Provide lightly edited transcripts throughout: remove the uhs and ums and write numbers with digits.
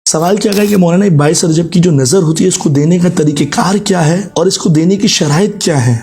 سوال کیا ہے کہ مولانا 22 رجب کی جو نظر ہوتی ہے اس کو دینے کا طریقہ کار کیا ہے اور اس کو دینے کی شرائط کیا ہے؟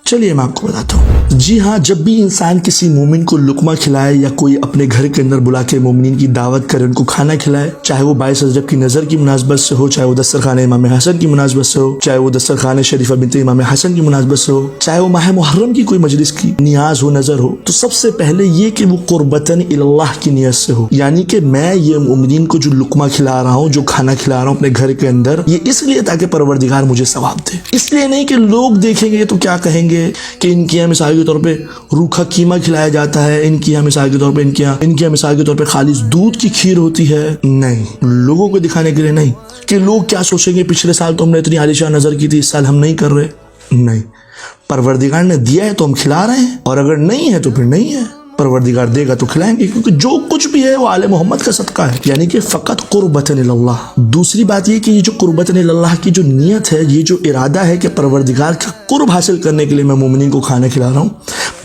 چلیے میں آپ کو بتاتا ہوں۔ جی ہاں، جب بھی انسان کسی مومن کو لقمہ کھلائے یا کوئی اپنے گھر کے اندر بلا کے مومنین کی دعوت کرے، ان کو کھانا کھلائے، چاہے وہ 22 رجب کی نظر کی مناسبت سے ہو، چاہے وہ دسترخوان امام حسن کی مناسبت سے ہو، چاہے وہ دسترخوان شریفہ بنت امام حسن کی مناسبت سے ہو، چاہے وہ ماہ محرم کی کوئی مجلس کی نیاز ہو، نظر ہو، تو سب سے پہلے یہ کہ وہ قربتاً اللہ کی نیت سے ہو، یعنی کہ میں یہ مومنین کو جو لقمہ کھلا رہا ہوں، جو کھانا کھلا رہا ہوں اپنے گھر کے اندر، یہ اس لیے تاکہ پروردگار مجھے ثواب دے، اس لیے نہیں کہ لوگ دیکھیں گے تو کیا کہیں گے کہ ان کی مثال کے طور پہ روکھا قیمہ کھلایا جاتا ہے، ان کی یہاں مثال کے طور پہ ان کی یہاں مثال کے طور پہ خالص دودھ کی کھیر ہوتی ہے۔ نہیں، لوگوں کو دکھانے کے لیے نہیں کہ لوگ کیا سوچیں گے، پچھلے سال تو ہم نے اتنی عالیشان نظر کی تھی، اس سال ہم نہیں کر رہے۔ نہیں، پروردگار نے دیا ہے تو ہم کھلا رہے ہیں، اور اگر نہیں ہے تو پھر نہیں ہے، پروردگار دے گا تو کھلائیں گے، کیونکہ جو کچھ بھی ہے وہ آل محمد کا صدقہ ہے، یعنی کہ فقط قربتاً اللہ۔ دوسری بات یہ کہ یہ جو قربتاً اللہ کی جو نیت ہے، یہ جو ارادہ ہے کہ پروردگار کا قرب حاصل کرنے کے لیے میں مومنین کو کھانا کھلا رہا ہوں،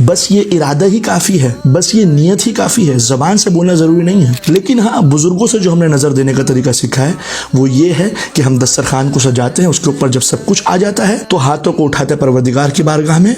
بس یہ ارادہ ہی کافی ہے، بس یہ نیت ہی کافی ہے، زبان سے بولنا ضروری نہیں ہے۔ لیکن ہاں، بزرگوں سے جو ہم نے نظر دینے کا طریقہ سیکھا ہے وہ یہ ہے کہ ہم دسترخوان کو سجاتے ہیں، اس کے اوپر جب سب کچھ آ جاتا ہے تو ہاتھوں کو اٹھاتے ہیں پروردگار کی بارگاہ میں،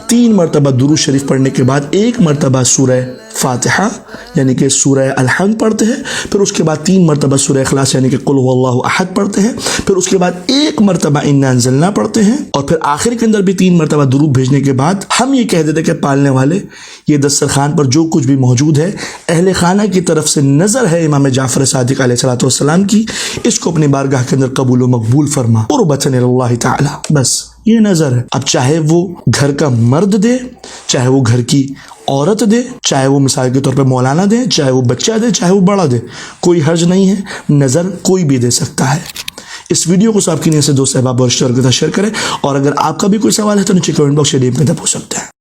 3 مرتبہ درود شریف پڑھنے کے بعد 1 مرتبہ سورہ فاتحہ یعنی کہ سورہ الحمد پڑھتے ہیں، پھر اس کے بعد 3 مرتبہ سورہ اخلاص یعنی کہ قل هو اللہ احد پڑھتے ہیں، پھر اس کے بعد 1 مرتبہ انا انزلنا پڑھتے ہیں، اور پھر آخر کے اندر بھی 3 مرتبہ درود بھیجنے کے بعد ہم یہ کہہ دیتے کہ پالنے والے، یہ دسترخوان پر جو کچھ بھی موجود ہے اہل خانہ کی طرف سے نظر ہے امام جعفر صادق علیہ الصلوۃ والسلام کی، اس کو اپنی بارگاہ کے اندر قبول و مقبول فرما، قربتاً اللہ تعالی، بس یہ نظر ہے۔ اب چاہے وہ گھر کا مرد دے، چاہے وہ گھر کی عورت دے، چاہے وہ مثال کے طور پہ مولانا دے، چاہے وہ بچہ دے، چاہے وہ بڑا دے، کوئی حرج نہیں ہے، نظر کوئی بھی دے سکتا ہے۔ اس ویڈیو کو صاحب کی نیت سے دوست احباب اور رشتہ داروں کے ساتھ شیئر کریں، اور اگر آپ کا بھی کوئی سوال ہے تو نیچے کمنٹ باکس یا ڈی ایم کے اندر پوچھ سکتے ہیں۔